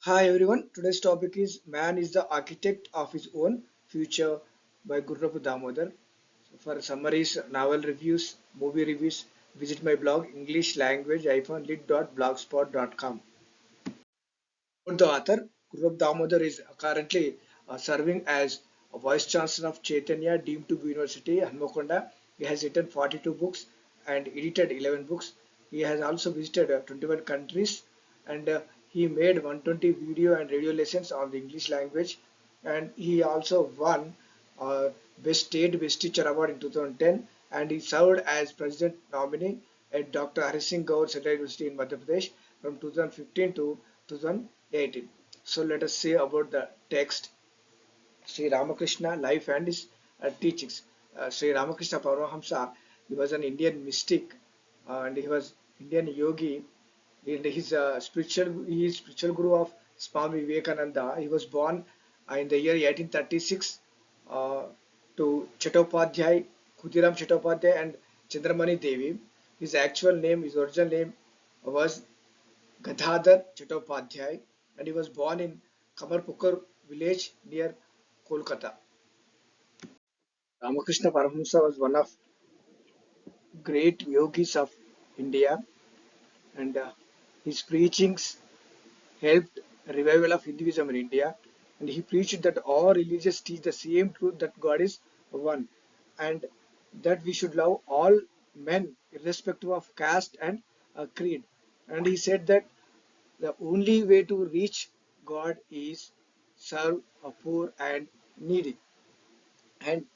Hi everyone, today's topic is Man is the Architect of His Own Future by Gurrapu Damodar. So for summaries, novel reviews, movie reviews, visit my blog English language lit.blogspot.com. The author, Gurrapu Damodar, is currently serving as a Vice Chancellor of Chaitanya deemed to be University, Hanmakonda. He has written 42 books and edited 11 books. He has also visited 21 countries and he made 120 video and radio lessons on the English language, and he also won uh, Best State Best Teacher Award in 2010, and he served as President nominee at Dr. Hari Singh Gaur Central University in Madhya Pradesh from 2015 to 2018. So let us see about the text. Sri Ramakrishna life and his teachings. Sri Ramakrishna Paramahamsa, he was an Indian mystic and he was Indian yogi. And he is spiritual guru of Swami Vivekananda. He was born in the year 1836 uh, to Chattopadhyay, Khudiram Chattopadhyay and Chandramani Devi. His original name was Gadadhar Chattopadhyay, and he was born in Kamarpukur village near Kolkata. Ramakrishna Paramahamsa was one of great yogis of India, and his preachings helped revival of Hinduism in India. And he preached that all religions teach the same truth that God is one, and that we should love all men irrespective of caste and creed. And he said that the only way to reach God is serve a poor and needy. And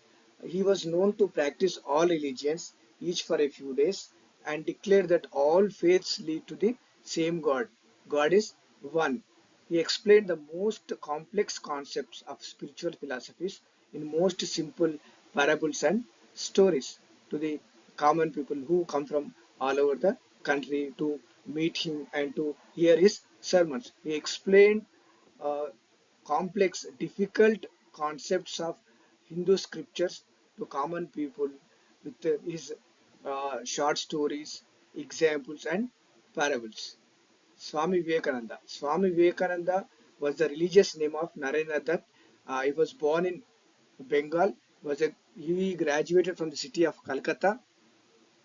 he was known to practice all religions, each for a few days, and declare that all faiths lead to the same God. God is one. He explained the most complex concepts of spiritual philosophies in most simple parables and stories to the common people who come from all over the country to meet him and to hear his sermons. He explained uh, complex, difficult concepts of Hindu scriptures to common people with his short stories, examples, and parables. Swami Vivekananda. Swami Vivekananda was the religious name of Narendra Dutt. He was born in Bengal. He graduated from the city of Calcutta,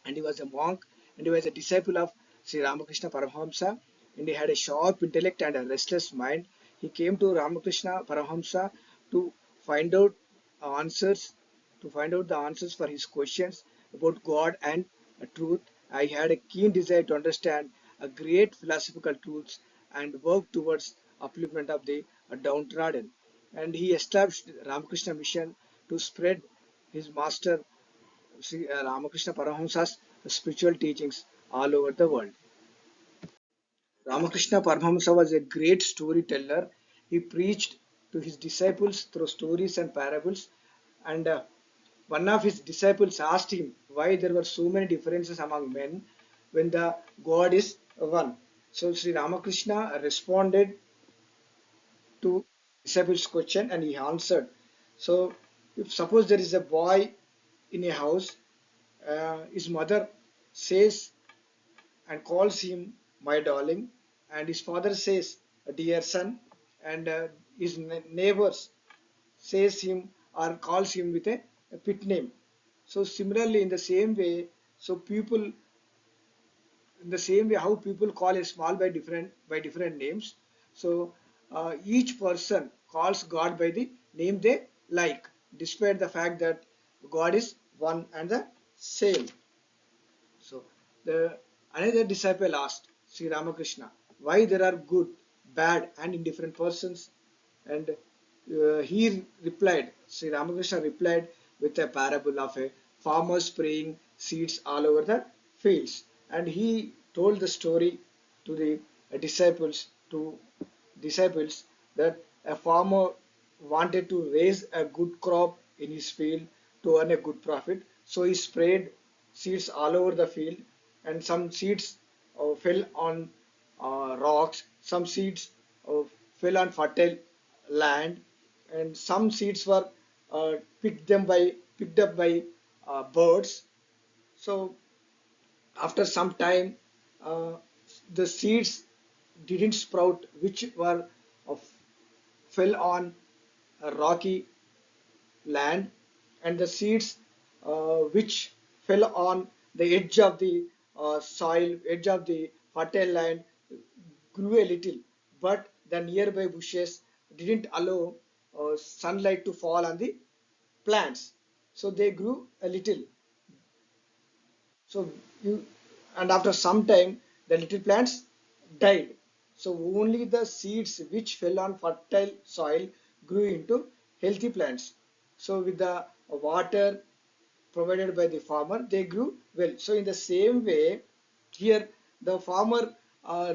and he was a monk, and he was a disciple of Sri Ramakrishna Paramahamsa, and he had a sharp intellect and a restless mind. He came to Ramakrishna Paramahamsa to find out answers, to find out the answers for his questions about God and truth. I had a keen desire to understand a great philosophical truths and work towards upliftment of the downtrodden. And he established Ramakrishna Mission to spread his master Sri Ramakrishna Paramahamsa's spiritual teachings all over the world. Ramakrishna Paramahamsa was a great storyteller. He preached to his disciples through stories and parables, and one of his disciples asked him why there were so many differences among men when the God is one. So Sri Ramakrishna responded to disciples' question and he answered. So, if suppose there is a boy in a house, his mother says and calls him my darling, and his father says dear son, and his neighbors says him or calls him with a pet name. So similarly, in the same way, so people in the same way how people call a small by different names, so each person calls God by the name they like, despite the fact that God is one and the same. So the another disciple asked Sri Ramakrishna why there are good, bad and indifferent persons, and he replied, Sri Ramakrishna replied with a parable of a farmer spraying seeds all over the fields, and he told the story to the disciples that a farmer wanted to raise a good crop in his field to earn a good profit, so he sprayed seeds all over the field, and some seeds fell on rocks, some seeds fell on fertile land, and some seeds were uh, picked up by birds. So after some time, uh, the seeds didn't sprout which were uh, fell on a rocky land, and the seeds which fell on the edge of the soil, edge of the fertile land, grew a little, but the nearby bushes didn't allow sunlight to fall on the plants, so they grew a little. So you, and after some time, the little plants died. So only the seeds which fell on fertile soil grew into healthy plants. So with the water provided by the farmer, they grew well. So in the same way, here the farmer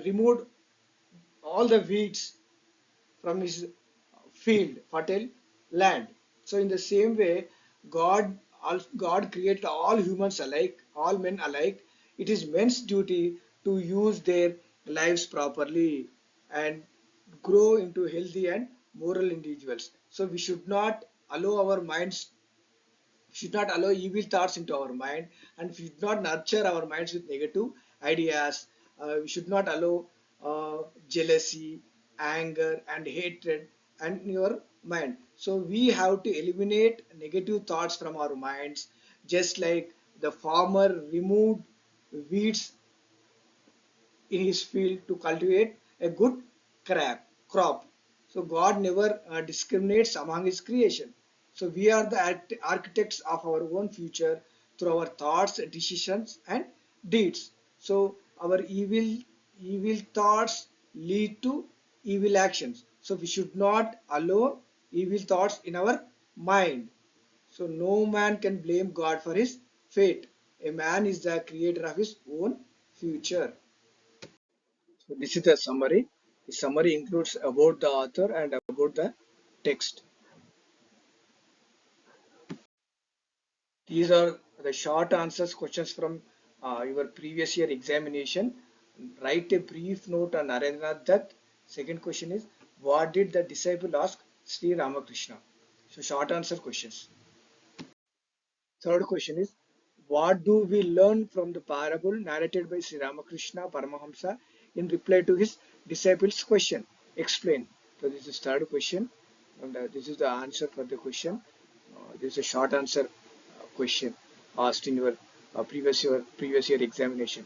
removed all the weeds from his field, fertile land. So in the same way, God created all humans alike, all men alike. It is men's duty to use their lives properly and grow into healthy and moral individuals. So we should not allow our minds should not allow evil thoughts into our mind, and we should not nurture our minds with negative ideas. We should not allow jealousy, anger, and hatred in your mind. So we have to eliminate negative thoughts from our minds, just like the farmer removed weeds in his field to cultivate a good crop. So God never discriminates among his creation. So we are the architects of our own future through our thoughts, decisions, and deeds. So our evil thoughts lead to evil actions. So we should not allow evil thoughts in our mind. So no man can blame God for his fate. A man is the creator of his own future. So this is the summary. The summary includes about the author and about the text. These are the short answers questions from your previous year examination. Write a brief note on Narendranath Dutt. Second question is, what did the disciple ask Sri Ramakrishna? So short answer questions. Third question is, what do we learn from the parable narrated by Sri Ramakrishna Paramahamsa in reply to his disciples' question? Explain. So this is third question, and this is the answer for the question. This is a short answer question asked in your previous year examination.